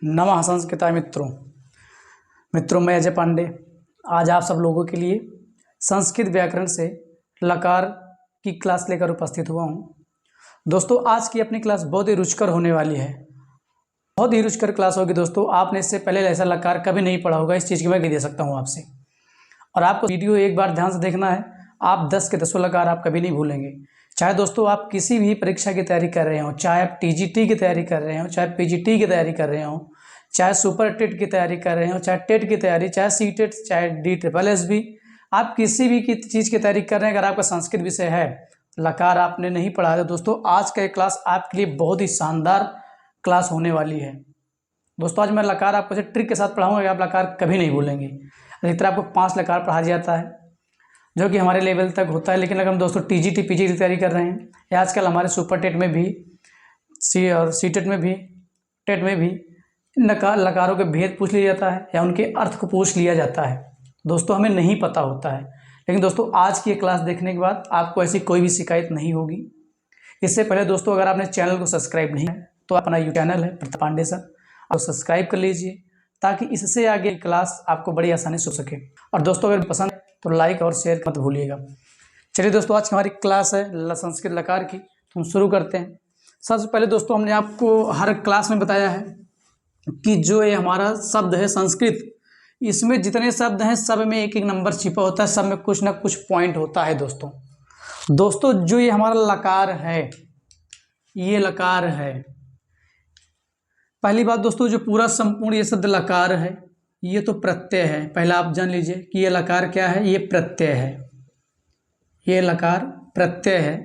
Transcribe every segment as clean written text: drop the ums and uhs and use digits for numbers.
नमः संस्कृताय मित्रों मैं अजय पांडे आज आप सब लोगों के लिए संस्कृत व्याकरण से लकार की क्लास लेकर उपस्थित हुआ हूँ। दोस्तों आज की अपनी क्लास बहुत ही रुचिकर होने वाली है, बहुत ही रुचिकर क्लास होगी। दोस्तों आपने इससे पहले ऐसा लकार कभी नहीं पढ़ा होगा, इस चीज़ की मैं दे सकता हूँ आपसे। और आपको वीडियो एक बार ध्यान से देखना है, आप 10 के 10 लकार आप कभी नहीं भूलेंगे। चाहे दोस्तों आप किसी भी परीक्षा की तैयारी कर रहे हो, चाहे आप टीजीटी की तैयारी कर रहे हो, चाहे पीजीटी की तैयारी कर रहे हो, चाहे सुपर टेट की तैयारी कर रहे हो, चाहे टेट की तैयारी, चाहे सीटेट, चाहे DSSB, आप किसी भी चीज़ की तैयारी कर रहे हैं, अगर आपका संस्कृत विषय है, लकार आपने नहीं पढ़ा है, दोस्तों आज का ये क्लास आपके लिए बहुत ही शानदार क्लास होने वाली है। दोस्तों आज मैं लकार आपको ऐसे ट्रिक के साथ पढ़ाऊंगा कि आप लकार कभी नहीं भूलेंगे। अधिकतर आपको 5 लकार पढ़ा जाता है जो कि हमारे लेवल तक होता है, लेकिन अगर हम दोस्तों टीजीटी पीजीटी की तैयारी कर रहे हैं या आजकल हमारे सुपर टेट में भी और सीटेट में भी टेट में भी लकारों के भेद पूछ लिया जाता है या उनके अर्थ को पूछ लिया जाता है। दोस्तों हमें नहीं पता होता है, लेकिन दोस्तों आज की क्लास देखने के बाद आपको ऐसी कोई भी शिकायत नहीं होगी। इससे पहले दोस्तों अगर आपने चैनल को सब्सक्राइब नहीं है तो अपना यूट्यूब चैनल है प्रताप पांडे सर, आप सब्सक्राइब कर लीजिए ताकि इससे आगे क्लास आपको बड़ी आसानी से हो सके। और दोस्तों अगर पसंद तो लाइक और शेयर मत भूलिएगा। चलिए दोस्तों आज की हमारी क्लास है संस्कृत लकार की, तो हम शुरू करते हैं। सबसे पहले दोस्तों हमने आपको हर क्लास में बताया है कि जो ये हमारा शब्द है संस्कृत, इसमें जितने शब्द हैं सब में एक एक नंबर छिपा होता है, सब में कुछ ना कुछ पॉइंट होता है। दोस्तों जो ये हमारा लकार है, ये लकार है। पहली बात दोस्तों, जो पूरा संपूर्ण ये शब्द लकार है, ये तो प्रत्यय है। पहला आप जान लीजिए कि ये लकार क्या है, ये प्रत्यय है। ये लकार प्रत्यय है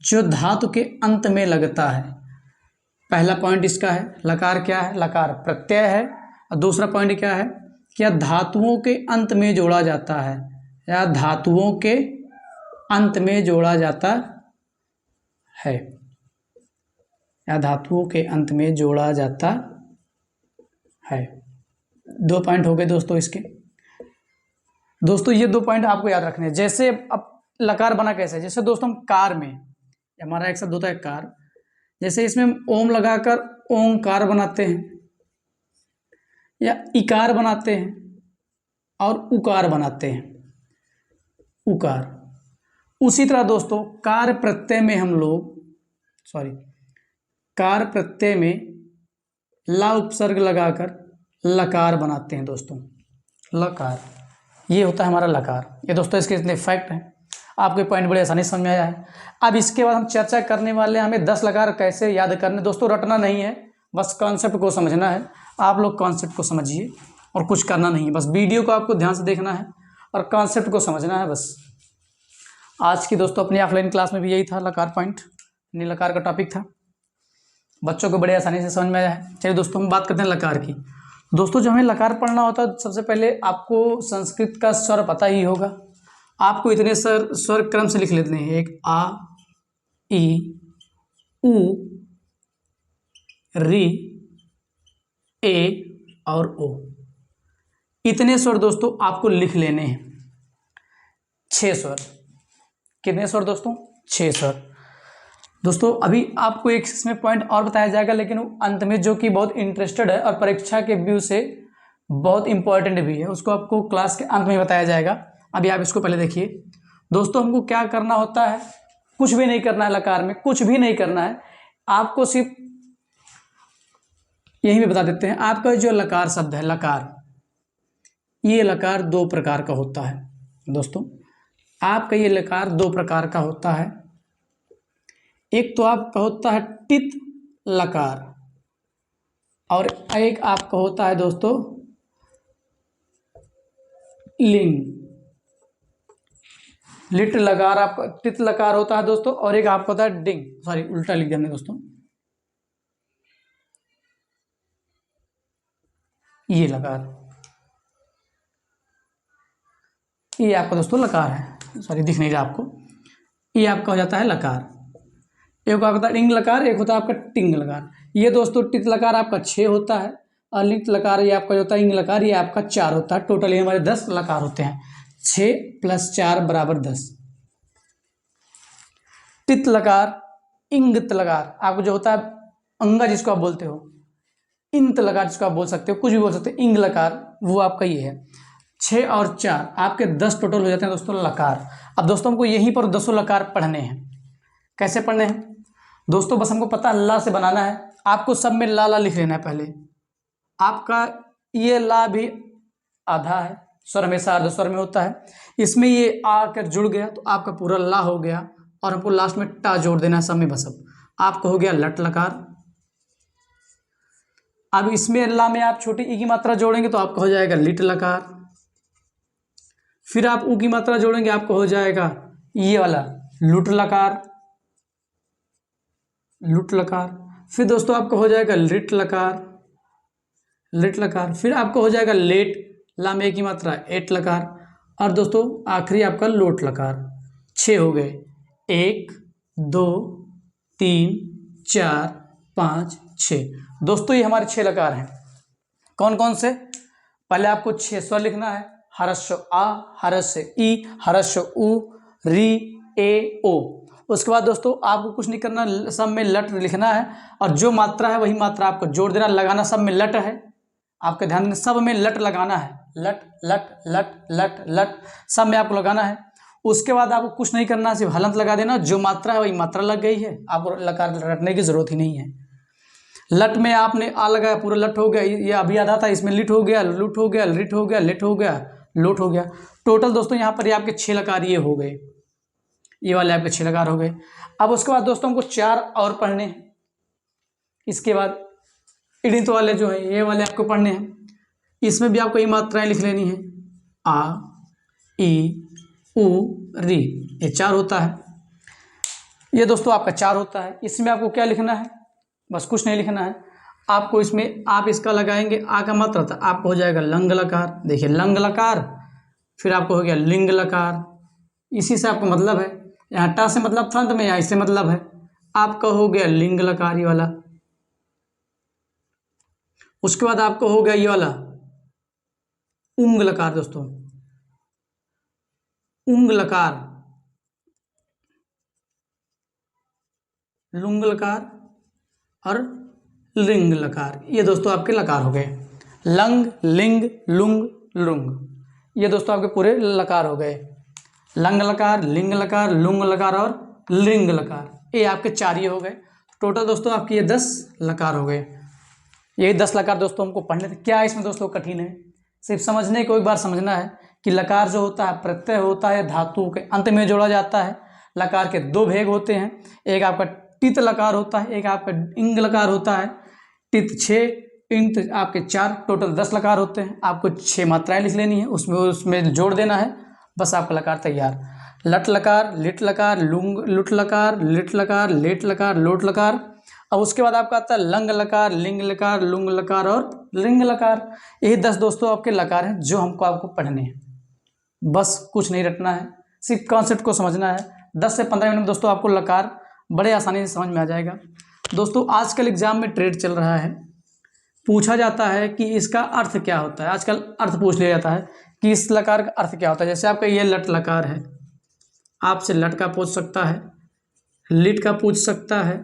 जो धातु के अंत में लगता है। पहला पॉइंट इसका है, लकार क्या है, लकार प्रत्यय है। और दूसरा पॉइंट क्या है, क्या धातुओं के अंत में जोड़ा जाता है या धातुओं के अंत में जोड़ा जाता है, या धातुओं के अंत में जोड़ा जाता है। 2 पॉइंट हो गए दोस्तों इसके। दोस्तों ये 2 पॉइंट आपको याद रखने हैं। जैसे अब लकार बना कैसे, जैसे दोस्तों हम कार में, हमारा एक शब्द होता है कार, जैसे इसमें हम ओम लगाकर ओंकार बनाते हैं या इकार बनाते हैं और उकार बनाते हैं, उकार। उसी तरह दोस्तों कार प्रत्यय में हम लोग कार प्रत्यय में ला उपसर्ग लगाकर लकार बनाते हैं दोस्तों, लकार। ये होता है हमारा लकार। ये दोस्तों इसके इतने फैक्ट हैं, आपके पॉइंट बड़े आसानी से समझ में आया है। अब इसके बाद हम चर्चा करने वाले हैं हमें 10 लकार कैसे याद करने। दोस्तों रटना नहीं है, बस कॉन्सेप्ट को समझना है। आप लोग कॉन्सेप्ट को समझिए और कुछ करना नहीं है, बस वीडियो को आपको ध्यान से देखना है और कॉन्सेप्ट को समझना है बस। आज की दोस्तों अपनी ऑफलाइन क्लास में भी यही था, लकार पॉइंट यानी लकार का टॉपिक था, बच्चों को बड़े आसानी से समझ में आया है। चलिए दोस्तों हम बात करते हैं लकार की। दोस्तों जब हमें लकार पढ़ना होता है सबसे पहले आपको संस्कृत का स्वर पता ही होगा। आपको इतने स्वर क्रम से लिख लेते हैं, एक आ, ई, उ, री, ए और ओ। इतने स्वर दोस्तों आपको लिख लेने हैं। 6 स्वर। कितने स्वर दोस्तों? 6 स्वर। दोस्तों अभी आपको एक इसमें पॉइंट और बताया जाएगा, लेकिन अंत में जो कि बहुत इंटरेस्टेड है और परीक्षा के व्यू से बहुत इंपॉर्टेंट भी है, उसको आपको क्लास के अंत में बताया जाएगा। अभी आप इसको पहले देखिए। दोस्तों हमको क्या करना होता है, कुछ भी नहीं करना है लकार में, कुछ भी नहीं करना है आपको, सिर्फ यही भी बता देते हैं। आपका जो लकार शब्द है, लकार, ये लकार 2 प्रकार का होता है दोस्तों। आपका ये लकार 2 प्रकार का होता है। एक तो आपका होता है टित लकार और एक आपका होता है दोस्तों लिंग। लिट लकार आपका टित लकार होता है दोस्तों, और एक आपका होता है डिंग, उल्टा लिख दिया हमने दोस्तों। ये लकार, ये आपका दोस्तों लकार है, दिख नहीं रहा आपको। ये आपका हो जाता है लकार। एक होता है इंग लकार, एक होता है आपका टिंग लकार। ये दोस्तों टित लकार आपका 6 होता है और लिट लकार ये आपका जो होता है इंग लकार, ये आपका 4 होता है। टोटल ये हमारे 10 लकार होते हैं। 6 + 4 = 10। टित लकार, इंगित लकार आपको जो होता है अंगा जिसको आप बोलते हो, इंत लकार जिसको आप बोल सकते हो, कुछ भी बोल सकते हो, इंग लकार, वो आपका ये है। 6 और 4 आपके 10 टोटल हो जाते हैं दोस्तों लकार। अब दोस्तों हमको यहीं पर 10 लकार पढ़ने हैं। कैसे पढ़ने हैं दोस्तों? बस हमको पता है ला से बनाना है। आपको सब में ला ला लिख लेना है पहले। आपका ये ला भी आधा है, स्वर हमेशा अर्ध स्वर में होता है। इसमें ये आकर जुड़ गया तो आपका पूरा ला हो गया, और हमको लास्ट में टा जोड़ देना है सब में बस। अब आपको हो गया लट लकार। अब इसमें ला में आप छोटी ई की मात्रा जोड़ेंगे तो आपका हो जाएगा लिट लकार। फिर आप ऊ की मात्रा जोड़ेंगे, आपको हो जाएगा ये वाला लुट लकार, लुट लकार। फिर दोस्तों आपको हो जाएगा लिट लकार, लिट लकार। फिर आपको हो जाएगा लेट, ला में एक की मात्रा एट लकार। और दोस्तों आखिरी आपका लोट लकार। 6 हो गए, 1 2 3 4 5 6। दोस्तों ये हमारे 6 लकार हैं। कौन कौन से? पहले आपको 6 स्वर लिखना है। हरस्व आ, हरस्व ई, हरस्व उ, री, ए, ओ। उसके बाद दोस्तों आपको कुछ नहीं करना, सब में लट लिखना है, और जो मात्रा है वही मात्रा आपको जोड़ देना। लगाना सब में लट है, आपका ध्यान देना, सब में लट लगाना है। लट लट लट लट लट सब में आपको लगाना है। उसके बाद आपको कुछ नहीं करना, सिर्फ हलंत लगा देना। जो मात्रा है वही मात्रा लग गई है, आपको लकार रटने की जरूरत ही नहीं है। लट में आपने आ लगाया, पूरा लट हो गया। ये अभी आधा था, इसमें लिट हो गया, लुट हो गया, लिट हो गया, लिट हो गया, लोट हो गया। टोटल दोस्तों यहाँ पर ये आपके 6 लकार ये हो गए, ये वाले आपके 6 लकार हो गए। अब उसके बाद दोस्तों हमको 4 और पढ़ने हैं। इसके बाद इडित वाले जो है ये वाले आपको पढ़ने हैं। इसमें भी आपको ये मात्राएं लिख लेनी है। आ, ई, उ, री, ये 4 होता है। ये दोस्तों आपका 4 होता है। इसमें आपको क्या लिखना है? बस कुछ नहीं लिखना है आपको। इसमें आप इसका लगाएंगे, आ का मात्रा था, आपको हो जाएगा लंग लकार। देखिए लंग लकार, फिर आपको हो गया लिंग लकार। इसी से आपको मतलब है, यहाँ टा से मतलब था अंत में, यहाँ इससे मतलब है। आपका हो गया लिंग लकार ये वाला। उसके बाद आपको हो गया ये वाला उंग लकार। दोस्तों उंग लकार, लुंग लकार और लिंग लकार, ये दोस्तों आपके लकार हो गए। लंग, लिंग, लुंग, लुंग, ये दोस्तों आपके पूरे लकार हो गए। लंग लकार, लिंग लकार, लुंग लकार और लिंग लकार, ये आपके 4 ये हो गए। टोटल दोस्तों आपके ये 10 लकार हो गए। यही 10 लकार दोस्तों हमको पढ़ने थे। क्या इसमें दोस्तों कठिन है? सिर्फ समझने को एक बार समझना है कि लकार जो होता है प्रत्यय होता है, धातु के अंत में जोड़ा जाता है। लकार के 2 भेग होते हैं, एक आपका टित लकार होता है, एक आपका इंग लकार होता है। टित 6, इंग आपके 4, टोटल 10 लकार होते हैं। आपको 6 मात्राएं लिख लेनी है, उसमें जोड़ देना है, बस आपका लकार तैयार। लट लकार, लिट लकार, लुंग, लुट लकार, लिट लकार, लेट लकार, लोट लकार। अब उसके बाद आपका आता है लंग लकार, लिंग लकार, लुंग लकार और लिंग लकार। यही 10 दोस्तों आपके लकार हैं जो आपको पढ़ने हैं। बस कुछ नहीं रटना है, सिर्फ कॉन्सेप्ट को समझना है। 10 से 15 मिनट में दोस्तों आपको लकार बड़े आसानी से समझ में आ जाएगा। दोस्तों आजकल एग्जाम में ट्रेड चल रहा है, पूछा जाता है कि इसका अर्थ क्या होता है। आजकल अर्थ पूछ लिया जाता है कि इस लकार का अर्थ क्या होता है। जैसे आपका ये लट लकार है, आपसे लट का पूछ सकता है, लिट का पूछ सकता है,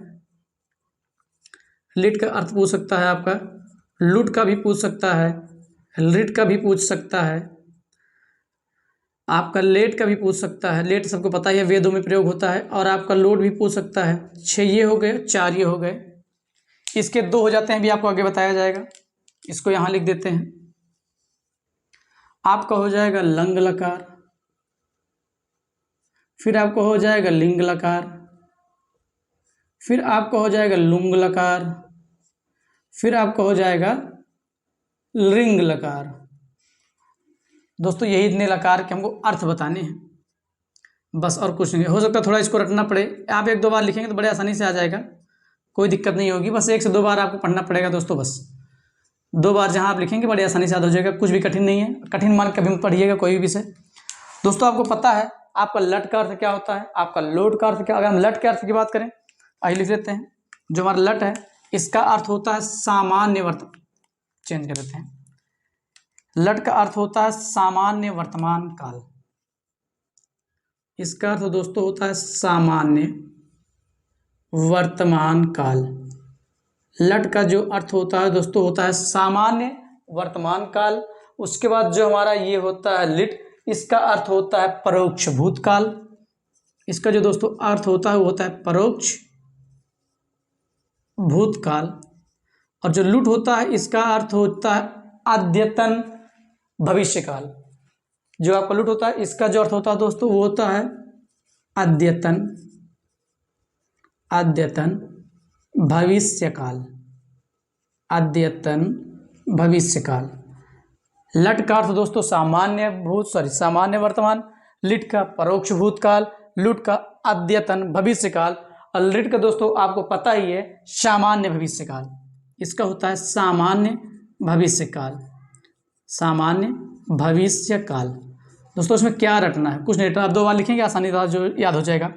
लिट का अर्थ पूछ सकता है आपका, लुट का भी पूछ सकता है, लिट का भी पूछ सकता है, आपका लेट का भी पूछ सकता है। लेट सबको पता ही है, वेदों में प्रयोग होता है। और आपका लोट भी पूछ सकता है। 6 ये हो गए, 4 ये हो गए। इसके 2 हो जाते हैं, भी आपको आगे बताया जाएगा। इसको यहाँ लिख देते हैं। आपका हो जाएगा लंग लकार, फिर आपको हो जाएगा लिंग लकार, फिर आपको हो जाएगा लुंग लकार, फिर आपको हो जाएगा लिंग लकार। दोस्तों यही इतने लकार के हमको अर्थ बताने हैं, बस और कुछ नहीं। हो सकता है थोड़ा इसको रटना पड़े, आप 1-2 बार लिखेंगे तो बड़े आसानी से आ जाएगा, कोई दिक्कत नहीं होगी। बस 1 से 2 बार आपको पढ़ना पड़ेगा दोस्तों, बस 2 बार जहाँ आप लिखेंगे बड़े आसानी से याद हो जाएगा। कुछ भी कठिन नहीं है, कठिन मान कभी मत पढ़िएगा कोई भी विषय। दोस्तों आपको पता है आपका लट का अर्थ क्या होता है, आपका लोट का अर्थ क्या। अगर हम लट के अर्थ की बात करें, आइए लिख लेते हैं। जो हमारा लट है इसका अर्थ होता है सामान्य वर्तमान, चेंज कर देते हैं। लट का अर्थ होता है सामान्य वर्तमान काल। इसका अर्थ दोस्तों होता है सामान्य वर्तमान काल। लट का जो अर्थ होता है दोस्तों होता है सामान्य वर्तमान काल। उसके बाद जो हमारा ये होता है लिट, इसका अर्थ होता है परोक्ष भूतकाल। इसका जो दोस्तों अर्थ होता है वो होता है परोक्ष भूतकाल। और जो लुट होता है इसका अर्थ होता है अद्यतन भविष्यकाल। जो आपका लुट होता है इसका जो अर्थ होता है दोस्तों वो होता है अद्यतन भविष्यकाल। अद्यतन भविष्यकाल। लट का अर्थ दोस्तों सामान्य वर्तमान, लिट का परोक्ष भूतकाल, लुट का अद्यतन भविष्यकाल, और लिट का दोस्तों आपको पता ही है सामान्य भविष्यकाल। इसका होता है सामान्य भविष्यकाल। सामान्य भविष्यकाल। दोस्तों इसमें क्या रटना है, कुछ नहीं रटना, आप 2 बार लिखेंगे आसानी से जो याद हो जाएगा।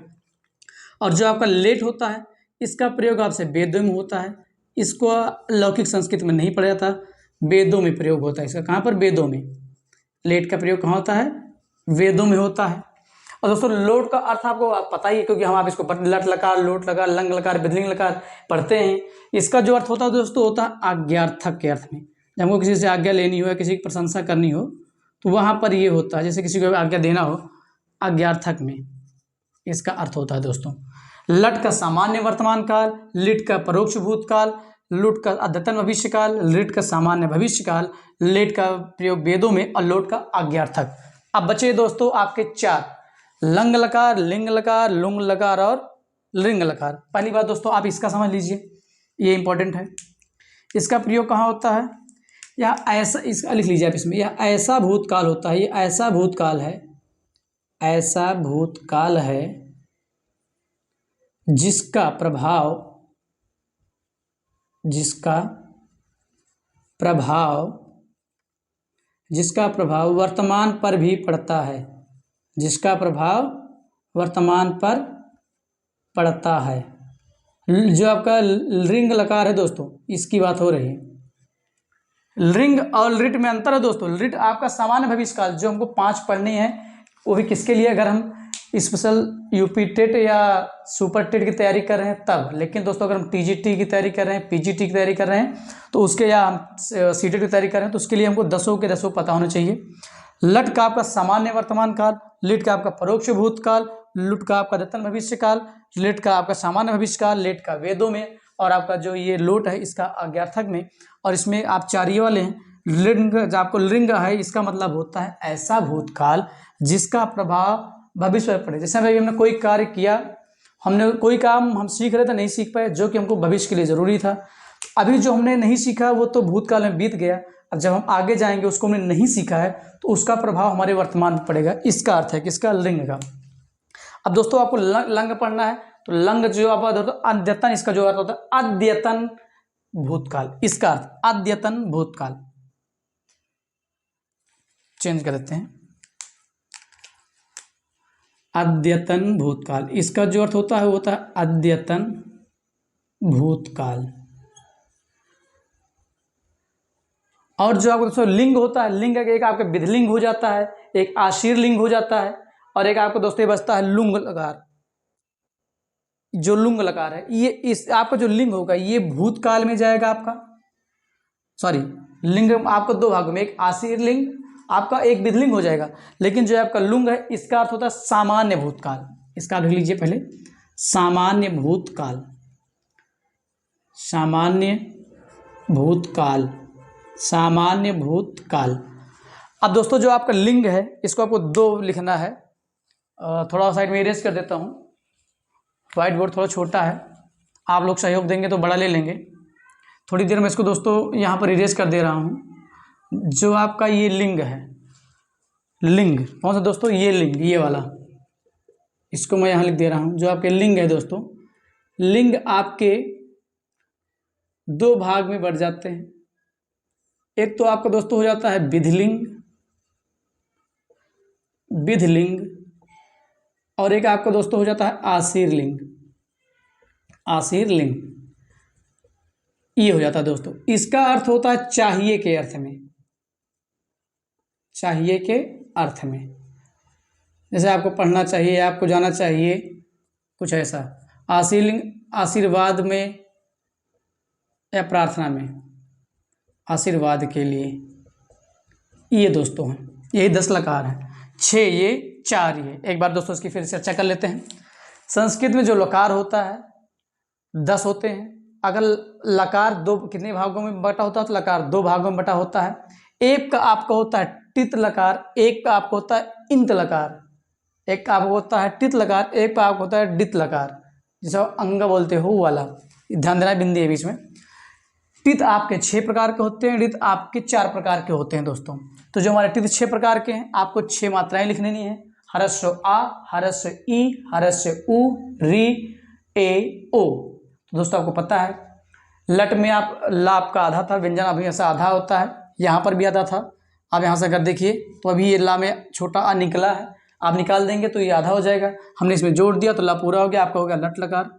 और जो आपका लेट होता है इसका प्रयोग आपसे वेदों में होता है। इसको लौकिक संस्कृत में नहीं पढ़ा जाता, वेदों में प्रयोग होता है इसका। कहाँ पर? वेदों में। लेट का प्रयोग कहाँ होता है? वेदों में होता है। और दोस्तों लोट का अर्थ आपको पता ही है, क्योंकि हम आप इसको लट लकार, लोट लकार, लंग लकार, बिधलिंग लकार पढ़ते हैं। इसका जो अर्थ होता है दोस्तों होता है आज्ञार्थक के अर्थ में। जब हमको किसी से आज्ञा लेनी हो या किसी की प्रशंसा करनी हो तो वहाँ पर ये होता है, जैसे किसी को आज्ञा देना हो, आज्ञार्थक में इसका अर्थ होता है दोस्तों। लट का सामान्य वर्तमान काल, लिट का परोक्ष भूतकाल, लुट का अद्यतन भविष्यकाल, लिट का सामान्य भविष्यकाल, लेट का प्रयोग वेदों में और लोट का आज्ञार्थक। अब बचे दोस्तों आपके 4, लंग लकार, लिंग लकार, लुंग लकार और लिंग लकार। पहली बात दोस्तों आप इसका समझ लीजिए, ये इंपॉर्टेंट है। इसका प्रयोग कहाँ होता है? यह ऐसा, इसका लिख लीजिए आप इसमें, यह ऐसा भूतकाल होता है, ये ऐसा भूतकाल है, ऐसा भूतकाल है जिसका प्रभाव वर्तमान पर भी पड़ता है। जिसका प्रभाव वर्तमान पर पड़ता है। जो आपका लिंग लकार है दोस्तों, इसकी बात हो रही है। लिंग और लिट में अंतर है दोस्तों। लिट आपका सामान्य भविष्यकाल, जो हमको 5 पढ़नी है, वो भी किसके लिए? अगर हम स्पेशल यूपी टेट या सुपर टेट की तैयारी कर रहे हैं तब। लेकिन दोस्तों अगर हम टीजीटी की तैयारी कर रहे हैं, पीजीटी की तैयारी कर रहे हैं, तो उसके, या हम सीटेट की तैयारी कर रहे हैं, तो उसके लिए हमको 10 के 10 पता होना चाहिए। लट का आपका सामान्य वर्तमान काल, लिट का आपका परोक्ष भूतकाल, लुट का आपका अद्यतन भविष्यकाल, लिट का आपका सामान्य भविष्यकाल, लेट का वेदों में, और आपका जो ये लोट है इसका आज्ञार्थक में। और इसमें आप 4 ये वाले हैं। लिंग, जो आपको लिंग है इसका मतलब होता है ऐसा भूतकाल जिसका प्रभाव भविष्य में पड़े। जैसे भाई हमने कोई कार्य किया, हमने कोई काम हम सीख रहे थे, नहीं सीख पाए, जो कि हमको भविष्य के लिए ज़रूरी था। अभी जो हमने नहीं सीखा वो तो भूतकाल में बीत गया। अब जब हम आगे जाएंगे उसको हमने नहीं सीखा है तो उसका प्रभाव हमारे वर्तमान में पड़ेगा। इसका अर्थ है किसका? लिंग का। अब दोस्तों आपको लंग पढ़ना है, तो लंग जो आप अद्यतन, इसका जो अर्थ होता है अद्यतन भूतकाल। इसका अर्थ अद्यतन भूतकाल। चेंज कर देते हैं, अद्यतन भूतकाल। इसका जो अर्थ होता है वो होता है अद्यतन भूतकाल। और जो आपको दोस्तों लिंग होता है, लिंग एक आपका विधलिंग हो जाता है, एक आशीर लिंग हो जाता है, और एक आपको दोस्तों बचता है लुंग लकार। जो लुंग लकार है ये, इस आपका जो लिंग होगा ये भूतकाल में जाएगा आपका। सॉरी, लिंग आपको 2 भागों में, एक आशीर लिंग आपका, एक विधलिंग हो जाएगा। लेकिन जो आपका लुंग है इसका अर्थ होता है सामान्य भूतकाल। इसका लिख लीजिए पहले, सामान्य भूतकाल। सामान्य भूतकाल। सामान्य भूतकाल। अब दोस्तों जो आपका लिंग है इसको आपको 2 लिखना है। थोड़ा साइड में इरेज कर देता हूँ, व्हाइट बोर्ड थोड़ा छोटा है, आप लोग सहयोग देंगे तो बड़ा ले लेंगे। थोड़ी देर में इसको दोस्तों यहाँ पर इरेज कर दे रहा हूँ। जो आपका ये लिंग है, लिंग कौन सा दोस्तों? ये लिंग, ये वाला, इसको मैं यहाँ लिख दे रहा हूँ। जो आपके लिंग है दोस्तों, लिंग आपके 2 भाग में बढ़ जाते हैं। एक तो आपका दोस्तों हो जाता है विधलिंग, विधलिंग, और एक आपका दोस्तों हो जाता है आशीर लिंग। आशीर लिंग ये हो जाता है दोस्तों। इसका अर्थ होता है चाहिए के अर्थ में। चाहिए के अर्थ में, जैसे आपको पढ़ना चाहिए, आपको जाना चाहिए, कुछ ऐसा। आशीर लिंग आशीर्वाद में, या प्रार्थना में आशीर्वाद के लिए, ये दोस्तों हैं, यही 10 लकार हैं। 6 ये, 4 ये। एक बार दोस्तों इसकी फिर चर्चा कर लेते हैं। संस्कृत में जो लकार होता है 10 होते हैं। अगर लकार दो कितने भागों में बटा होता है तो लकार 2 भागों में बटा होता है। एक का आपका होता है टित लकार, एक का आपका होता है इंत लकार। एक का आपको होता है टित लकार, एक का आपको होता है डित लकार, जिसे अंग बोलते हो वाला। ध्यान देना, बिंदी है बीच में। टित आपके 6 प्रकार के होते हैं, डित आपके 4 प्रकार के होते हैं दोस्तों। तो जो हमारे टित 6 प्रकार के हैं, आपको 6 मात्राएं लिख लेनी है। हरस्व आ, हरस्व ई, हरस्व उ, री, ए, ओ। तो दोस्तों आपको पता है लट में आप ला आपका आधा था, व्यंजन अभी ऐसा आधा होता है, यहाँ पर भी आधा था। आप यहाँ से अगर देखिए तो अभी ये ला में छोटा आ निकला है, आप निकाल देंगे तो ये आधा हो जाएगा। हमने इसमें जोड़ दिया तो ला पूरा हो गया, आपका हो गया लट लकार।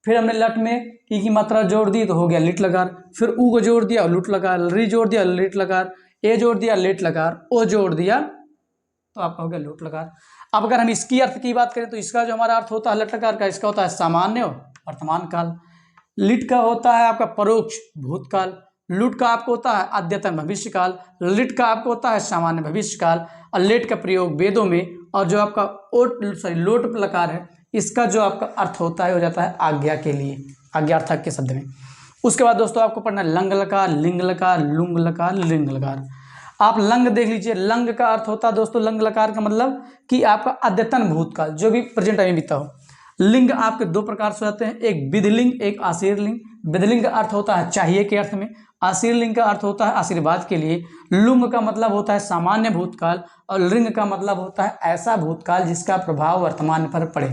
फिर हमने लट में ई की मात्रा जोड़ दी तो हो गया लिट लकार। फिर ऊ को जोड़ दिया लुट लकार, री जोड़ दिया लिट लकार, ए जोड़ दिया लेट लकार, ओ जोड़ दिया तो आपका हो गया लोट लकार। अब अगर हम इसकी अर्थ की बात करें तो इसका जो हमारा अर्थ होता है लट लकार का, इसका होता है सामान्य वर्तमान काल। लिट का होता है आपका परोक्ष भूतकाल। लुट का आपको होता है अद्यतन भविष्य काल। लिट का आपको होता है सामान्य भविष्य काल। और लेट का प्रयोग वेदों में, और जो आपका लोट लकार है इसका जो आपका अर्थ होता है हो जाता है आज्ञा के लिए, आज्ञार्थक के शब्द में। उसके बाद दोस्तों आपको पढ़ना लंग लकार, लिंग लकार, लुंग लकार, लिंग लकार। आप लंग देख लीजिए, लंग का अर्थ होता है दोस्तों, लंग लकार का मतलब कि आपका अद्यतन भूतकाल, जो भी प्रेजेंट टाइम में बीता हो। लिंग आपके 2 प्रकार से होते हैं, एक विधिलिंग, एक आशीर्लिंग। विधिलिंग का अर्थ होता है चाहिए के अर्थ में, आशीर्लिंग का अर्थ होता है आशीर्वाद के लिए। लुंग का मतलब होता है सामान्य भूतकाल, और लिंग का मतलब होता है ऐसा भूतकाल जिसका प्रभाव वर्तमान पर पड़े।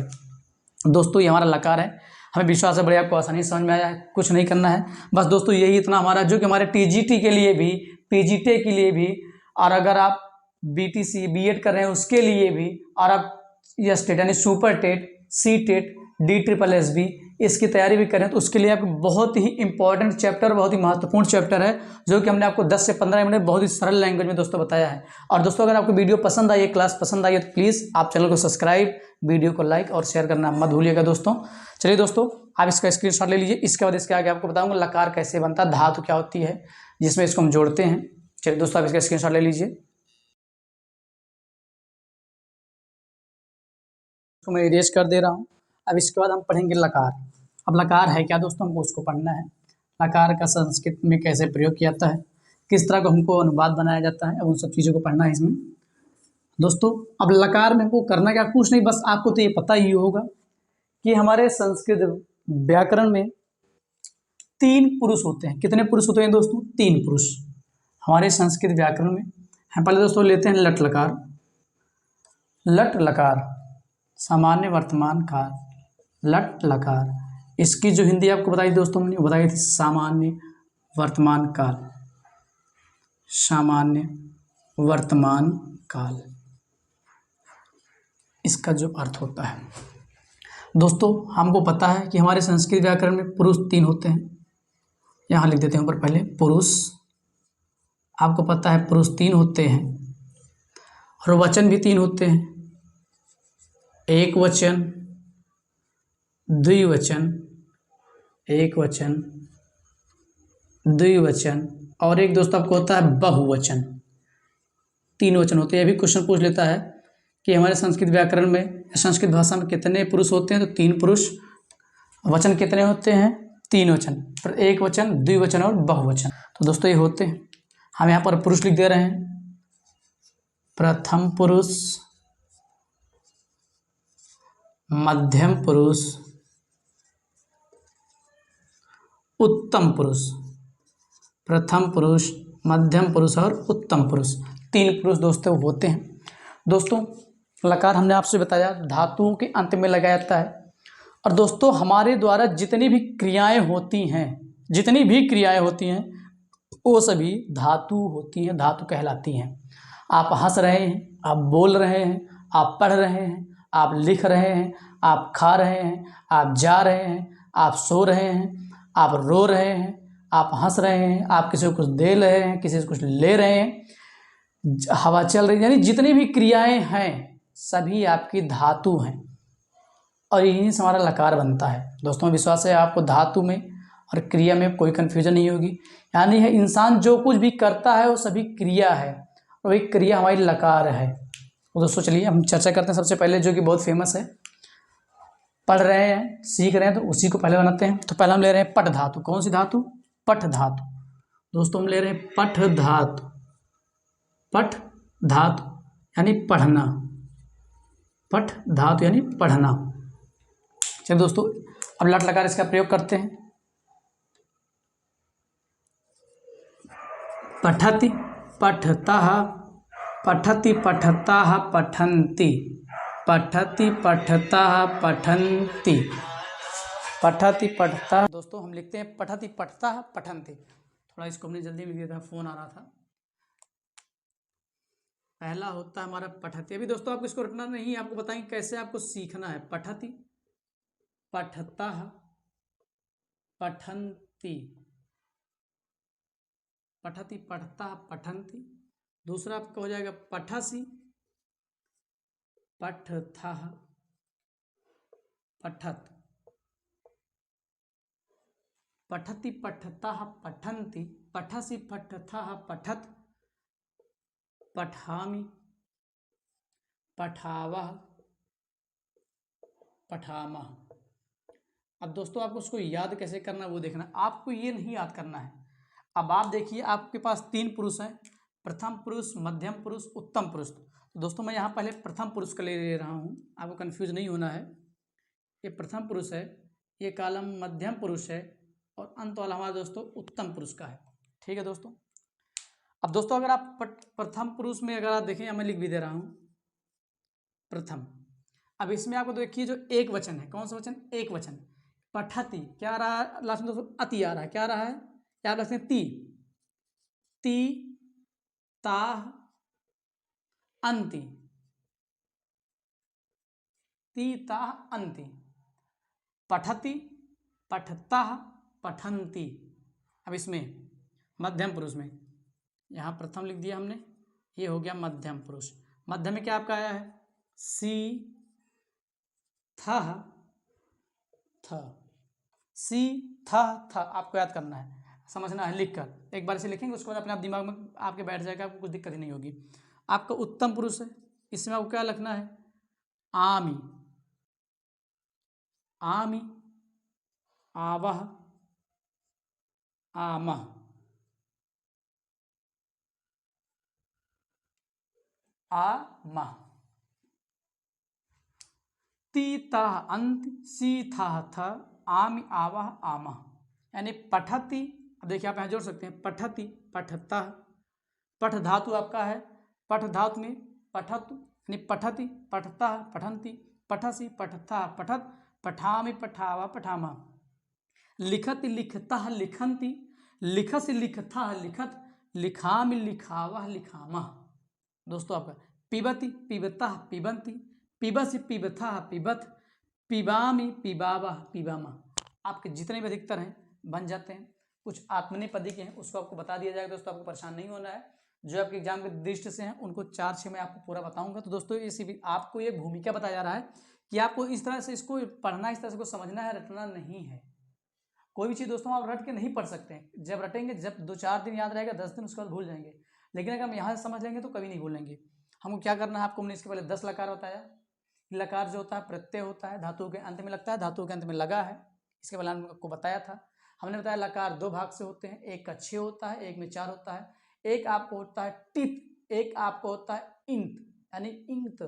दोस्तों ये हमारा लकार है, हमें विश्वास है बड़े आपको आसानी से समझ में आया है। कुछ नहीं करना है, बस दोस्तों यही इतना हमारा, जो कि हमारे टीजीटी के लिए भी, पीजीटी के लिए भी, और अगर आप बीटीसी बीएड कर रहे हैं उसके लिए भी, और आप यस टेट यानी super TET, C TET, DSSS इसकी तैयारी भी करें तो उसके लिए आपको बहुत ही इंपॉर्टेंट चैप्टर, बहुत ही महत्वपूर्ण चैप्टर है, जो कि हमने आपको 10 से 15 मिनट बहुत ही सरल लैंग्वेज में दोस्तों बताया है। और दोस्तों अगर आपको वीडियो पसंद आई है, क्लास पसंद आई है, तो प्लीज़ आप चैनल को सब्सक्राइब, वीडियो को लाइक और शेयर करना मत भूलिएगा दोस्तों। चलिए दोस्तों आप इसका स्क्रीनशॉट ले लीजिए। इसके बाद इसके आगे आपको बताऊंगा लकार कैसे बनता है, धातु क्या होती है जिसमें इसको हम जोड़ते हैं। चलिए दोस्तों आप इसका स्क्रीनशॉट ले लीजिए। तो मैं इरेज कर दे रहा हूँ। अब इसके बाद हम पढ़ेंगे लकार। अब लकार है क्या दोस्तों, हमको उसको पढ़ना है। लकार का संस्कृत में कैसे प्रयोग किया जाता है, किस तरह को हमको अनुवाद बनाया जाता है, अब उन सब चीज़ों को पढ़ना है इसमें दोस्तों। अब लकार में हमको करना क्या, कुछ नहीं, बस आपको तो ये पता ही होगा कि हमारे संस्कृत व्याकरण में 3 पुरुष होते हैं। कितने पुरुष होते हैं दोस्तों, 3 पुरुष हमारे संस्कृत व्याकरण में। हम पहले दोस्तों लेते हैं लट लकार। लट लकार सामान्य वर्तमान काल, लट लकार, इसकी जो हिंदी आपको बताई दोस्तों हमने बताई थी सामान्य वर्तमान काल, सामान्य वर्तमान काल, इसका जो अर्थ होता है दोस्तों, हमको पता है कि हमारे संस्कृत व्याकरण में पुरुष 3 होते हैं। यहाँ लिख देते हैं ऊपर पहले पुरुष, आपको पता है पुरुष 3 होते हैं, और वचन भी 3 होते हैं, एक वचन, द्विवचन, एक वचन, द्विवचन, और एक दोस्तों आपको होता है बहुवचन। 3 वचन होते हैं। ये भी क्वेश्चन पूछ लेता है कि हमारे संस्कृत व्याकरण में, संस्कृत भाषा में कितने पुरुष होते हैं, तो 3 पुरुष। वचन कितने होते हैं, 3 वचन, एक वचन, द्विवचन और बहुवचन। तो दोस्तों ये होते हैं। हम यहाँ पर पुरुष लिख दे रहे हैं, प्रथम पुरुष, मध्यम पुरुष, उत्तम पुरुष। प्रथम पुरुष, मध्यम पुरुष और उत्तम पुरुष, 3 पुरुष दोस्तों होते हैं। दोस्तों लकार हमने आपसे बताया धातुओं के अंत में लगाया जाता है। और दोस्तों हमारे द्वारा जितनी भी क्रियाएं होती हैं वो सभी धातु होती हैं, धातु कहलाती हैं। आप हंस रहे हैं, आप बोल रहे हैं, आप पढ़ रहे हैं, आप लिख रहे हैं, आप खा रहे हैं, आप जा रहे हैं, आप सो रहे हैं, आप रो रहे हैं, आप हंस रहे हैं, आप किसी को कुछ दे रहे हैं, किसी से कुछ ले रहे हैं, हवा चल रही है, यानी जितनी भी क्रियाएं हैं सभी आपकी धातु हैं, और यहीं से हमारा लकार बनता है। दोस्तों विश्वास है आपको धातु में और क्रिया में कोई कन्फ्यूजन नहीं होगी। यानी है इंसान जो कुछ भी करता है वो सभी क्रिया है, और वही क्रिया हमारी लकार है। तो दोस्तों चलिए हम चर्चा करते हैं सबसे पहले, जो कि बहुत फेमस है, पढ़ रहे हैं सीख रहे हैं तो उसी को पहले बनाते हैं। तो पहले हम ले रहे हैं पठ धातु। कौन सी धातु? पठ धातु। दोस्तों हम ले रहे हैं पठ धातु। पठ धातु यानी पढ़ना, पठ धातु यानी पढ़ना। चलिए दोस्तों अब लट लकार इसका प्रयोग करते हैं। पठति पठतः, पठति पठतः पठन्ति, पठति पठतः पठन्ति, पठति पठतः। दोस्तों हम लिखते हैं पठति पठतः पठन्ति। थोड़ा इसको हमने जल्दी में लिख दिया था, फोन आ रहा था। पहला होता है हमारा पठति। अभी दोस्तों आपको इसको रटना नहीं, आपको बताएंगे कैसे आपको सीखना है। पठति पठतः पठन्ति, पठति पठतः पठन्ति। दूसरा आपका हो जाएगा पठसि पठथः पठत, पठति पठतः पठन्ति, पठसि पठथः पठत, पठामि पठावः पठामः। अब दोस्तों आपको उसको याद कैसे करना है वो देखना। आपको ये नहीं याद करना है। अब आप देखिए आपके पास 3 पुरुष हैं, प्रथम पुरुष, मध्यम पुरुष, उत्तम पुरुष। तो दोस्तों मैं यहाँ पहले प्रथम पुरुष का ले रहा हूँ, आपको कंफ्यूज नहीं होना है। ये प्रथम पुरुष है, ये कॉलम मध्यम पुरुष है, और अंत वाला हमारा दोस्तों उत्तम पुरुष का है। ठीक है दोस्तों। अब दोस्तों अगर आप प्रथम पुरुष में अगर आप देखें, मैं लिख भी दे रहा हूँ प्रथम। अब इसमें आपको देखिए जो एक वचन है, कौन सा वचन? एक वचन। पठति क्या आ रहा है लास्ट में दोस्तों? अति आ रहा है। क्या आ रहा है? क्या आप लिखते हैं? ती, ती ताह अंति, ती ताह अंति। पठति पठतः पठन्ति। अब इसमें मध्यम पुरुष में यहाँ प्रथम लिख दिया हमने, ये हो गया मध्यम पुरुष। मध्य में क्या आपका आया है? सी थह थ, सी थह थ। आपको याद करना है, समझना है लिखकर। एक बार इसे लिखेंगे उसके बाद अपने आप दिमाग में आपके बैठ जाएगा, आपको कुछ दिक्कत ही नहीं होगी। आपका उत्तम पुरुष है, इसमें आपको क्या लिखना है? आमी, आमी, आवह, आमह, आमह। तीतः अंत, सीथः थ, आमि आवह आमह। यानी पठति। अब देखिए आप यहाँ जोड़ सकते हैं, पठति पठतः। पठ धातु आपका है, पठ धातु में पठतु यानी पठति पठतः पठन्ति, पठसि पठतः पठत, पठामि पठावः पठामः। लिखति लिखतः लिखन्ति, लिखसि लिखतः लिखत, लिखामि लिखावः लिखामः। दोस्तों आपका पिबति पिबतः पिबन्ति, पिबसि पिबथः पिबत, पिबामि पिबावः पिबामः। आपके जितने भी अधिकतर हैं बन जाते हैं। कुछ आत्मनेपदी के हैं उसको आपको बता दिया जाएगा दोस्तों, आपको परेशान नहीं होना है। जो आपके एग्जाम के दृष्टि से हैं उनको 4-6 में आपको पूरा बताऊंगा। तो दोस्तों इसी आपको ये भूमिका बताया जा रहा है कि आपको इस तरह से इसको पढ़ना, इस तरह से समझना है, रटना नहीं है। कोई भी चीज़ दोस्तों आप रट के नहीं पढ़ सकते हैं। जब रटेंगे, जब 2-4 दिन याद रहेगा, 10 दिन उसके बाद भूल जाएंगे। लेकिन अगर हम यहाँ से समझ लेंगे तो कभी नहीं भूलेंगे। हमको क्या करना है, आपको हमने इसके पहले 10 लकार बताया। लकार जो होता है प्रत्यय होता है, धातु के अंत में लगता है, धातु के अंत में लगा है। इसके पहले आपको बताया था। हमने बताया लकार 2 भाग से होते हैं, एक का 6 होता है, एक में 4 होता है। एक आपको होता है टित, एक आपको होता है इंत यानी इंत।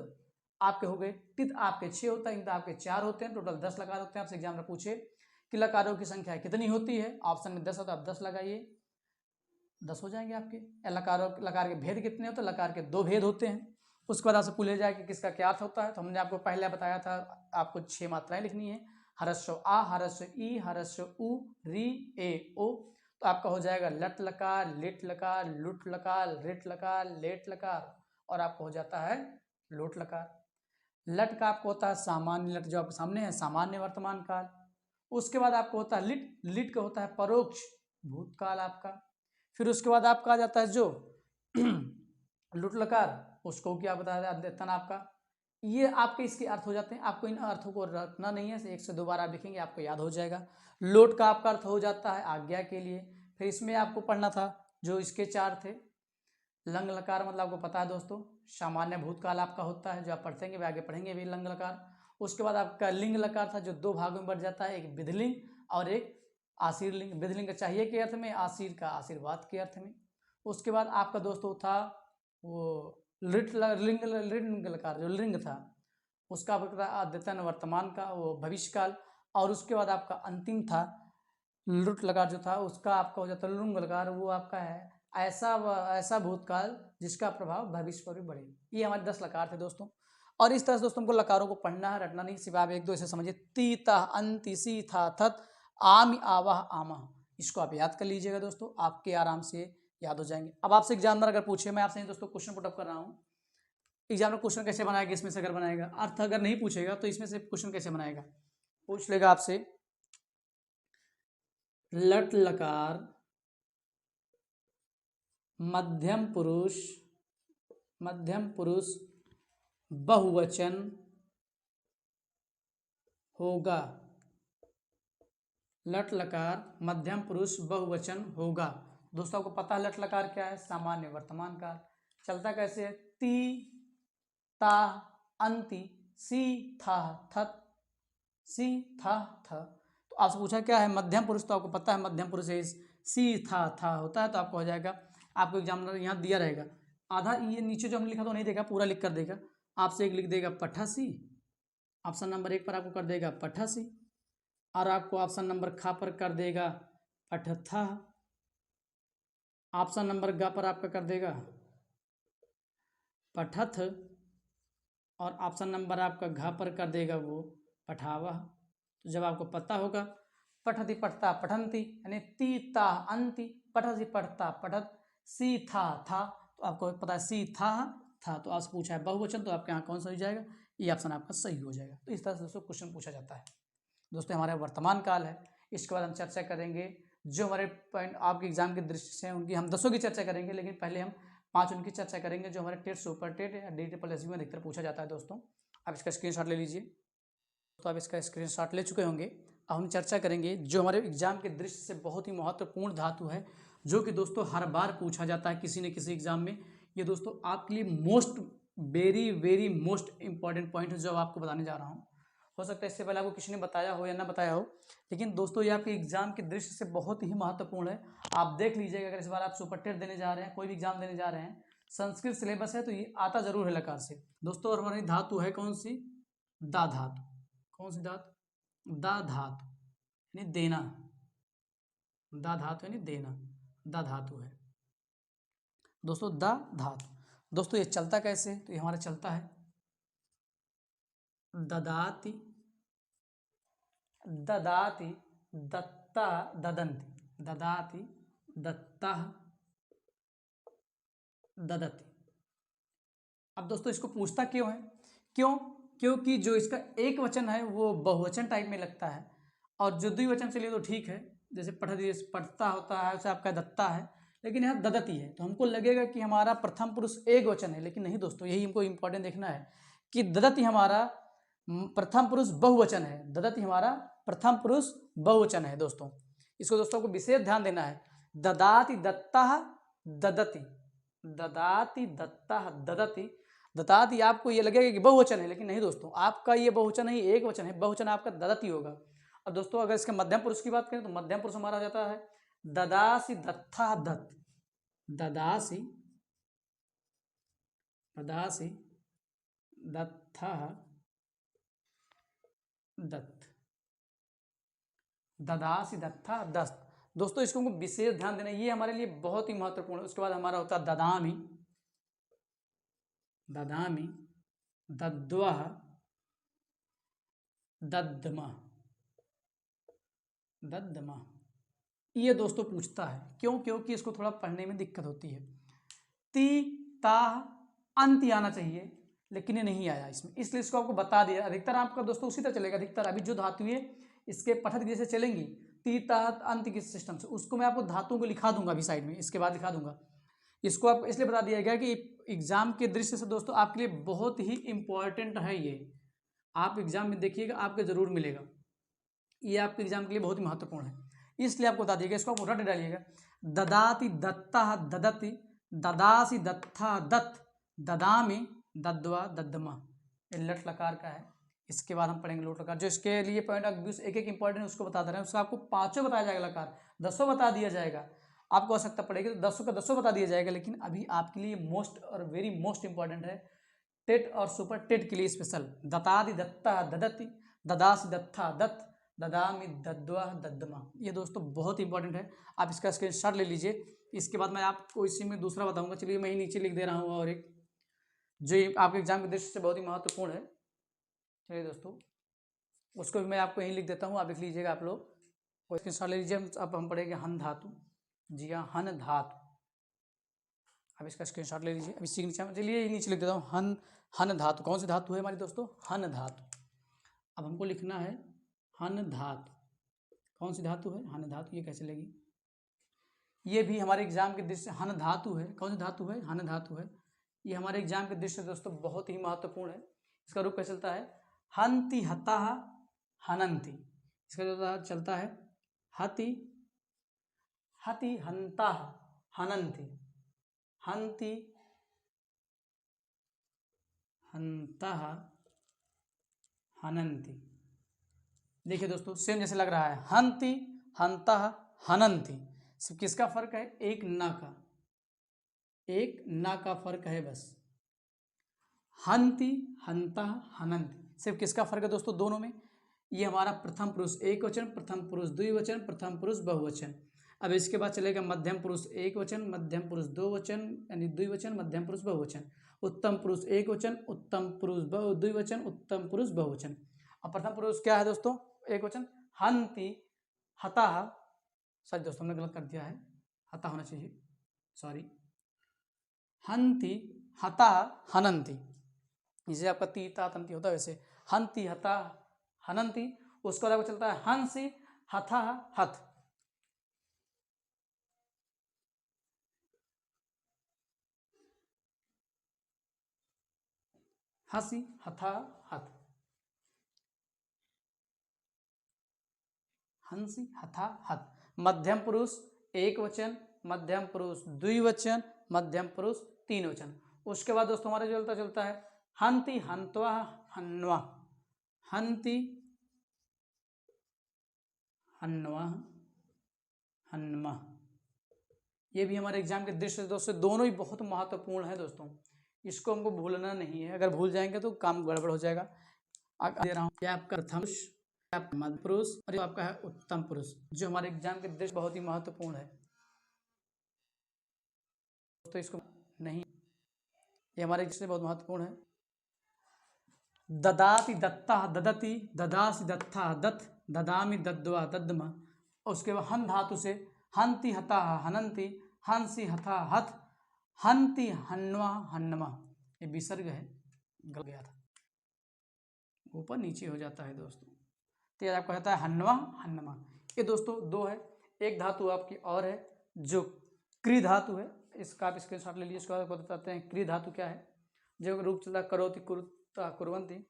आपके हो गए टित आपके 6 होता है, इंत आपके 4 होते हैं। टोटल 10 लकार होते हैं। आपसे एग्जाम में पूछे कि लकारों की संख्या कितनी होती है, ऑप्शन में 10 होता है, आप 10 लगाइए, 10 हो जाएंगे आपके। लकार के भेद कितने होते हैं? लकार के 2 भेद होते हैं। उसके बाद आपसे पूछा जाए कि किसका क्या अर्थ होता है, तो हमने आपको पहले बताया था आपको 6 मात्राएं लिखनी है। हरस्व आ, हरस्व ई, हरस्व उ, री, ए, ओ। तो आपका हो जाएगा लट लकार, लिट लकार, लुट लकार, रिट लकार, लेट लकार, और आपको हो जाता है लोट लकार। लट का आपको होता है सामान्य लट, जो आपके सामने है, सामान्य वर्तमान काल। उसके बाद आपको होता है लिट, लिट का होता है परोक्ष भूतकाल आपका। फिर उसके बाद आपका आ जाता है जो लुट लकार, उसको क्या बताया अद्यतन आपका ये आपके इसके अर्थ हो जाते हैं, आपको इन अर्थों को रखना नहीं है, एक से दो बार आप लिखेंगे आपको याद हो जाएगा। लोट का आपका अर्थ हो जाता है आज्ञा के लिए। फिर इसमें आपको पढ़ना था जो इसके चार थे। लंग लकार मतलब आपको पता है दोस्तों, सामान्य भूतकाल आपका होता है, जो आप पढ़ेंगे भी, आगे पढ़ेंगे भी लंग लकार। उसके बाद आपका लिंग लकार था, जो दो भागों में बढ़ जाता है, एक विधिलिंग और एक आशीर लिंग। विधिलिंग का चाहिए के अर्थ में, आशीर का आशीर्वाद के अर्थ में। उसके बाद आपका दोस्तों था वो लिंग लकार, जो लिंग था उसका आपका अद्यतन वर्तमान का वो भविष्य काल। और उसके बाद आपका अंतिम था लुट लकार, जो था उसका आपका हो जाता है लुंग लकार, वो आपका है ऐसा भूतकाल जिसका प्रभाव भविष्य पर भी बढ़े। ये हमारे 10 लकार थे दोस्तों। और इस तरह से दोस्तों हमको लकारों को पढ़ना है, रटना नहीं, सिर्फ आप एक दो ऐसे समझिए। ती ता अंति सी था थत आमि आवाह आमह, इसको आप याद कर लीजिएगा दोस्तों, आपके आराम से याद हो जाएंगे। अब आपसे एग्जाम में अगर पूछे, मैं आपसे दोस्तों क्वेश्चन पुटअप कर रहा हूँ, एग्जाम में क्वेश्चन कैसे बनाएगा, इसमें से अगर बनाएगा, अर्थ अगर नहीं पूछेगा तो इसमें से क्वेश्चन कैसे बनाएगा, पूछ लेगा आपसे लट लकार मध्यम पुरुष बहुवचन होगा। लट लकार मध्यम पुरुष बहुवचन होगा। दोस्तों आपको पता है लट लकार क्या है, सामान्य वर्तमान काल। चलता कैसे है, ती ता अंति सी था थत सी था थ। तो आपसे पूछा क्या है मध्यम पुरुष, तो आपको पता है मध्यम पुरुष है, सी था होता है, तो आपको हो जाएगा। आपको एग्जामिनर यहाँ दिया रहेगा, आधा ये नीचे जो हमने लिखा तो नहीं देगा, पूरा लिख कर देगा आपसे। एक लिख देगा पठासी, ऑप्शन नंबर 1 पर आपको कर देगा पठासी, और आपको ऑप्शन नंबर खा पर कर देगा पठथा, ऑप्शन नंबर ग पर आपका कर देगा पठथ, और ऑप्शन नंबर आपका घ पर कर देगा वो पठावह। तो जब आपको पता होगा पठति पठता पठंती, यानी ती ता अंति पठति पठता पठत सी था, तो आपको पता है सी था, तो आपसे पूछा है बहुवचन, तो आपके यहाँ कौन सा हो जाएगा, ये ऑप्शन आपका सही हो जाएगा। तो इस तरह से दोस्तों क्वेश्चन पूछा जाता है। दोस्तों हमारा वर्तमान काल है, इसके बाद हम चर्चा करेंगे जो हमारे पॉइंट आपके एग्जाम की दृष्टि से उनकी हम 10 की चर्चा करेंगे, लेकिन पहले हम 5 उनकी चर्चा करेंगे जो हमारे टेट सुपर टेट या DSSB में अधिकतर पूछा जाता है। दोस्तों आप इसका स्क्रीनशॉट ले लीजिए, तो आप इसका स्क्रीनशॉट ले चुके होंगे। अब हम चर्चा करेंगे जो हमारे एग्जाम के दृष्टि से बहुत ही महत्वपूर्ण धातु है, जो कि दोस्तों हर बार पूछा जाता है किसी न किसी एग्जाम में। ये दोस्तों आपके लिए वेरी मोस्ट इंपॉर्टेंट पॉइंट है जो आपको बताने जा रहा हूँ। हो सकता है इससे पहले आपको किसी ने बताया हो या ना बताया हो, लेकिन दोस्तों ये आपके एग्जाम की दृष्टि से बहुत ही महत्वपूर्ण है। आप देख लीजिएगा, अगर इस बार आप सुपर टेट देने जा रहे हैं, कोई भी एग्जाम देने जा रहे हैं, संस्कृत सिलेबस है तो ये आता जरूर है लकार से दोस्तों। और हमारी धातु है कौन सी, दा धातु। कौन सी धातु, दा धातु यानी देना, दा धातु यानी देना, दा धातु है दोस्तों, दा धातु। दोस्तों ये चलता कैसे, तो ये हमारा चलता है ददाति ददाति दत्ता ददंती, ददाति दत्ता ददति। अब दोस्तों इसको पूछता क्यों है, क्योंकि जो इसका एक वचन है वो बहुवचन टाइप में लगता है, और जो द्विवचन से लिए तो ठीक है, जैसे पढ़ता होता है वैसे आपका दत्ता है, लेकिन यहाँ ददति है, तो हमको लगेगा कि हमारा प्रथम पुरुष एक वचन है, लेकिन नहीं दोस्तों, यही हमको इंपॉर्टेंट देखना है कि ददति हमारा प्रथम पुरुष बहुवचन है, ददति हमारा प्रथम पुरुष बहुवचन है दोस्तों। इसको दोस्तों को विशेष ध्यान देना है। ददाति दत्ता ददति, ददाति दत्ता ददति, ददाति आपको ये लगेगा कि बहुवचन है, लेकिन नहीं दोस्तों, आपका ये बहुवचन नहीं एक वचन है, बहुवचन आपका ददति होगा। अब दोस्तों अगर इसके मध्यम पुरुष की बात करें तो मध्यम पुरुष हमारा हो जाता है ददासी दत्था दत्त, ददासी ददासी दत्था दत्त, ददासी दत्था दस्त। दोस्तों इसको हमको विशेष ध्यान देना, ये हमारे लिए बहुत ही महत्वपूर्ण है। उसके बाद हमारा होता है ददामी, ददामी दद्वह दद्मा, दद्मा। ये दोस्तों पूछता है क्योंकि इसको थोड़ा पढ़ने में दिक्कत होती है। ती ता अंत आना चाहिए, लेकिन ये नहीं आया इसमें, इसलिए इसको आपको बता दिया। अधिकतर आपका दोस्तों उसी तरह चलेगा, अधिकतर अभी जो धातु है इसके पठत जैसे चलेंगी ती ता अंत के सिस्टम से, उसको मैं आपको धातुओं को लिखा दूंगा अभी साइड में, इसके बाद लिखा दूंगा। इसको आपको इसलिए बता दिया गया कि एग्जाम के दृष्टि से दोस्तों आपके लिए बहुत ही इंपॉर्टेंट है ये। आप एग्जाम में देखिएगा, आपको जरूर मिलेगा, ये आपके एग्जाम के लिए बहुत ही महत्वपूर्ण है, इसलिए आपको बता दिया गया। इसको आप रट डालिएगा, ददाति दत्ता ददति, ददासी दत्था दत्त, ददामी दद्वा दद्दमा। ये लट लकार का है। इसके बाद हम पढ़ेंगे लोट लकार, जो इसके लिए पॉइंट एक एक इंपॉर्टेंट उसको बता दे रहे हैं। उसका आपको 5 बताया जाएगा, लकार 10 बता दिया जाएगा। आपको आवश्यकता पड़ेगी तो 10 का 10 बता दिया जाएगा, लेकिन अभी आपके लिए मोस्ट और वेरी मोस्ट इंपॉर्टेंट है टेट और सुपर टेट के लिए स्पेशल। दतादि दत्ता ददति, ददासी दत्था दत्त, ददामी दद्वा दद्दमा। ये दोस्तों बहुत इंपॉर्टेंट है, आप इसका स्क्रीनशॉट ले लीजिए। इसके बाद मैं आपको इसी में दूसरा बताऊंगा। चलिए मैं ही नीचे लिख दे रहा हूँ, और एक जो आपके एग्जाम के दृष्टि से बहुत ही महत्वपूर्ण है। चलिए दोस्तों, उसको भी मैं आपको यहीं लिख देता हूँ, आप लिख लीजिएगा आप लोग, और स्क्रीनशॉट ले लीजिए। अब हम पढ़ेंगे हन धातु। जी हाँ, हन धातु। अब इसका स्क्रीनशॉट ले लीजिए। अब इसी के नीचे, चलिए नीचे लिख देता हूँ, हन हन धातु। कौन सी धातु है हमारी दोस्तों? हन धातु। अब हमको लिखना है हन धातु। कौन सी धातु है? हन धातु। ये कैसे लगी? ये भी हमारे एग्जाम के दृष्टि से हन धातु है। कौन सी धातु है? हन धातु है। ये हमारे एग्जाम के दृष्टि से दोस्तों बहुत ही महत्वपूर्ण है। इसका रूप कैसे चलता है? हंति हताह हनंति। इसका जो चलता है हति हति हंता हनंति, हंति हंता हनंति। देखिए दोस्तों, सेम जैसे लग रहा है, हंति हंता हनंति। सिर्फ किसका फर्क है? एक ना का, एक ना का फर्क है बस। हंति हंता हनंति, सिर्फ किसका फर्क है दोस्तों दोनों में? ये हमारा प्रथम पुरुष एक वचन, प्रथम पुरुष द्विवचन, प्रथम पुरुष बहुवचन। अब इसके बाद चलेगा मध्यम पुरुष एक वचन, मध्यम पुरुष दो वचन यानी द्विवचन, मध्यम पुरुष बहुवचन, उत्तम पुरुष एक वचन, उत्तम पुरुष द्विवचन, उत्तम पुरुष बहुवचन। अब प्रथम पुरुष क्या है दोस्तों? एक वचन, हंति हताह। सॉरी दोस्तों, हमने गलत कर दिया है, हता होना चाहिए, सॉरी। हंति हताह हनंति, जैसे आपका तीता तंती होता है वैसे हंति हता हनंति। उसके बाद आपको चलता है हंसी हथा हथ, हंसी हथा हथ, हंसी हथा हथ। मध्यम पुरुष एक वचन, मध्यम पुरुष द्विवचन, मध्यम पुरुष तीन वचन। उसके बाद दोस्तों हमारा जो चलता है हंति हंत्वा हन्वा, हंति हन्वा हन्मा। ये भी हमारे एग्जाम के दृष्टि से दोस्तों दोनों ही बहुत महत्वपूर्ण है दोस्तों, इसको हमको भूलना नहीं है। अगर भूल जाएंगे तो काम गड़बड़ हो जाएगा। दे रहा हूँ, ये आपका प्रथम पुरुष, आपका मध्य पुरुष, और ये आपका है उत्तम पुरुष, जो हमारे एग्जाम के दृष्टि बहुत ही महत्वपूर्ण है दोस्तों। इसको नहीं, ये हमारे दृष्टि से बहुत महत्वपूर्ण है। ददाति दत्ता ददति, ददासी दत्था दत्त, ददामी दद्वा दद्दमा। उसके बाद हन धातु से हंति हता हनंति, हंसी हथा हथ, हंति हन्वा हन्नमा। ये विसर्ग है, गल गया था, ऊपर नीचे हो जाता है दोस्तों। तो ये आपको कहता है हन्वा हन्नमा। ये दोस्तों दो है। एक धातु आपकी और है जो क्री धातु है, इसका आप स्क्रीनशॉट ले लीजिए। इसको आपको बताते हैं क्री धातु क्या है। जो रूप चलता करोति कुरुता कुर्वन्ति।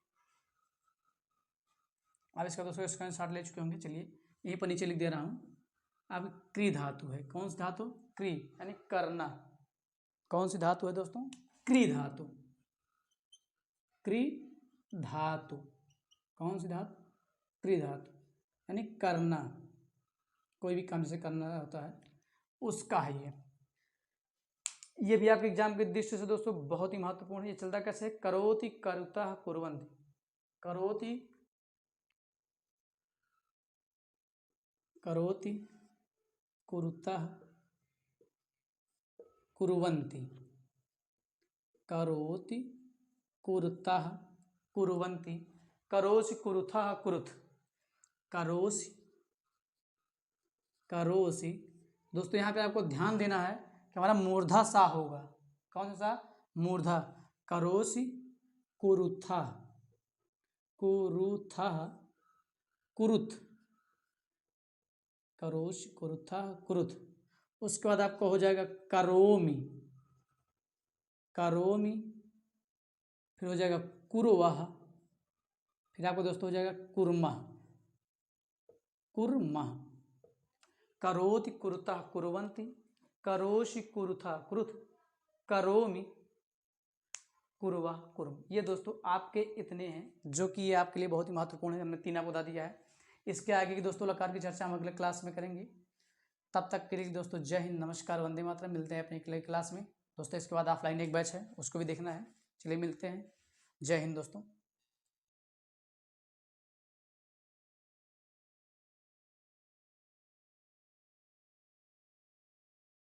आप इसका दोस्तों स्क्रीनशॉट ले चुके होंगे। चलिए यहीं पर नीचे लिख दे रहा हूँ। अब क्री धातु है। कौन सी धातु? क्री यानी करना। कौन सी धातु है दोस्तों? क्री धातु। क्री धातु कौन सी धातु? क्री धातु यानी करना, कोई भी काम से करना होता है उसका है ये भी आपके एग्जाम के दृष्टि से दोस्तों बहुत ही महत्वपूर्ण है। ये चलता कैसे? करोति करुतः कुर्वन्ति, करोति करोति कुरुतः कुर्वन्ति, करोति कुरुतः कुर्वन्ति, करोसि कुरुथः कुरुथ, करोसि करोसि। दोस्तों यहाँ पे आपको ध्यान देना है कि हमारा मूर्धा सा होगा। कौन सा? मूर्धा। करोसि कुरुथः कुरुथः कुरुथ, करोसि कुरुथः कुरुथ। उसके बाद आपको हो जाएगा करोमि, करोमि, फिर हो जाएगा कुर्वः, फिर आपको दोस्तों हो जाएगा कुर्मः, कुर्मः, करोति कुरुतः कुर्वन्ति, करोषि कुरुथा कुरुथ, करोमि कुर्वा कुर्म। ये दोस्तों आपके इतने हैं जो कि ये आपके लिए बहुत ही महत्वपूर्ण है। हमने 3 आपको बता दिया है। इसके आगे की दोस्तों लकार की चर्चा हम अगले क्लास में करेंगे। तब तक के लिए दोस्तों जय हिंद, नमस्कार, वंदे मातरम। मिलते हैं अपने अगले क्लास में दोस्तों। इसके बाद ऑफलाइन एक बैच है, उसको भी देखना है। चलिए मिलते हैं। जय हिंद दोस्तों।